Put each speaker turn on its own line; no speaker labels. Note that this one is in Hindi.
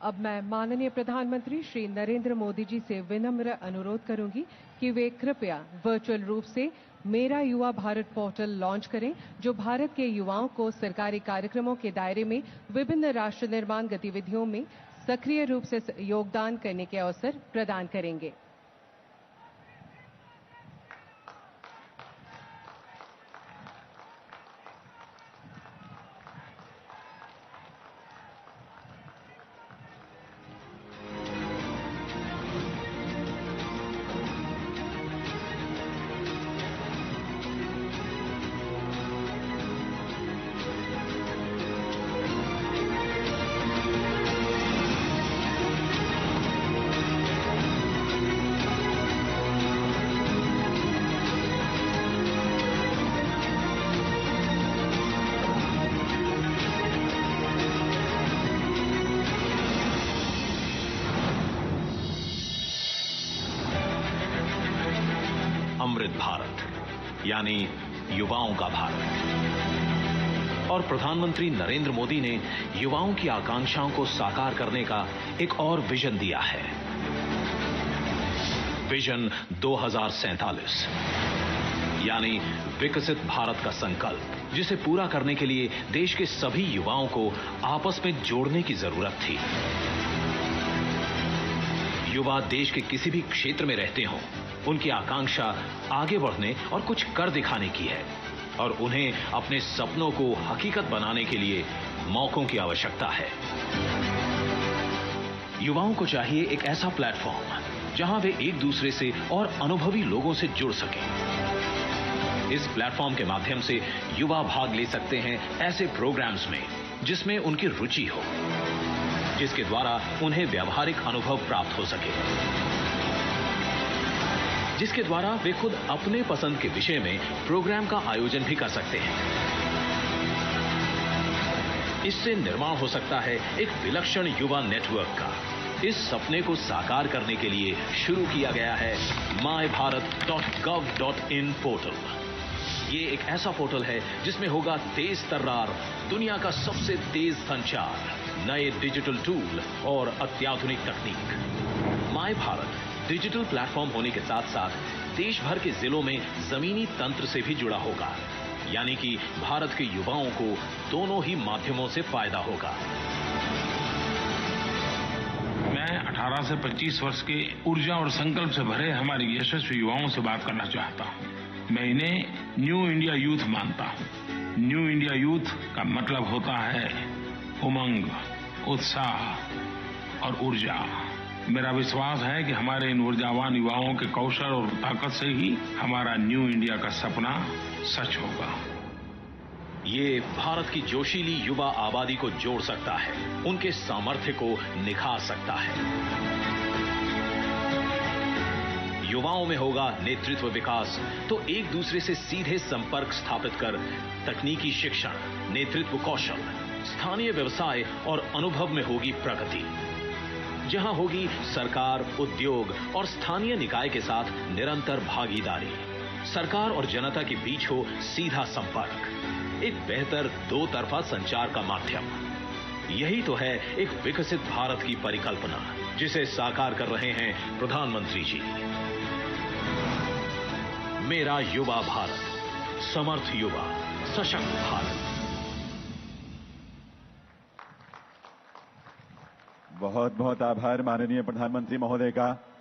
अब मैं माननीय प्रधानमंत्री श्री नरेंद्र मोदी जी से विनम्र अनुरोध करूंगी कि वे कृपया वर्चुअल रूप से मेरा युवा भारत पोर्टल लॉन्च करें, जो भारत के युवाओं को सरकारी कार्यक्रमों के दायरे में विभिन्न राष्ट्र निर्माण गतिविधियों में सक्रिय रूप से योगदान करने के अवसर प्रदान करेंगे।
अमृत भारत यानी युवाओं का भारत। और प्रधानमंत्री नरेंद्र मोदी ने युवाओं की आकांक्षाओं को साकार करने का एक और विजन दिया है, विजन 2047, यानी विकसित भारत का संकल्प, जिसे पूरा करने के लिए देश के सभी युवाओं को आपस में जोड़ने की जरूरत थी। युवा देश के किसी भी क्षेत्र में रहते हों, उनकी आकांक्षा आगे बढ़ने और कुछ कर दिखाने की है, और उन्हें अपने सपनों को हकीकत बनाने के लिए मौकों की आवश्यकता है। युवाओं को चाहिए एक ऐसा प्लेटफॉर्म जहां वे एक दूसरे से और अनुभवी लोगों से जुड़ सकें। इस प्लेटफॉर्म के माध्यम से युवा भाग ले सकते हैं ऐसे प्रोग्राम्स में जिसमें उनकी रुचि हो, जिसके द्वारा उन्हें व्यावहारिक अनुभव प्राप्त हो सके, जिसके द्वारा वे खुद अपने पसंद के विषय में प्रोग्राम का आयोजन भी कर सकते हैं। इससे निर्माण हो सकता है एक विलक्षण युवा नेटवर्क का। इस सपने को साकार करने के लिए शुरू किया गया है mybharat.gov.in पोर्टल। ये एक ऐसा पोर्टल है जिसमें होगा तेज तर्रार दुनिया का सबसे तेज संचार, नए डिजिटल टूल और अत्याधुनिक तकनीक। माय भारत डिजिटल प्लेटफॉर्म होने के साथ साथ देश भर के जिलों में जमीनी तंत्र से भी जुड़ा होगा, यानी कि भारत के युवाओं को दोनों ही माध्यमों से फायदा होगा।
मैं 18 से 25 वर्ष के ऊर्जा और संकल्प से भरे हमारे यशस्वी युवाओं से बात करना चाहता हूं। मैं इन्हें न्यू इंडिया यूथ मानता हूं। न्यू इंडिया यूथ का मतलब होता है उमंग, उत्साह और ऊर्जा। मेरा विश्वास है कि हमारे इन ऊर्जावान युवाओं के कौशल और ताकत से ही हमारा न्यू इंडिया का सपना सच होगा।
ये भारत की जोशीली युवा आबादी को जोड़ सकता है, उनके सामर्थ्य को निखार सकता है। युवाओं में होगा नेतृत्व विकास, तो एक दूसरे से सीधे संपर्क स्थापित कर तकनीकी शिक्षण, नेतृत्व कौशल, स्थानीय व्यवसाय और अनुभव में होगी प्रगति। जहां होगी सरकार, उद्योग और स्थानीय निकाय के साथ निरंतर भागीदारी। सरकार और जनता के बीच हो सीधा संपर्क, एक बेहतर दो तरफा संचार का माध्यम। यही तो है एक विकसित भारत की परिकल्पना, जिसे साकार कर रहे हैं प्रधानमंत्री जी। मेरा युवा भारत, समर्थ युवा, सशक्त भारत।
बहुत बहुत आभार माननीय प्रधानमंत्री महोदय का।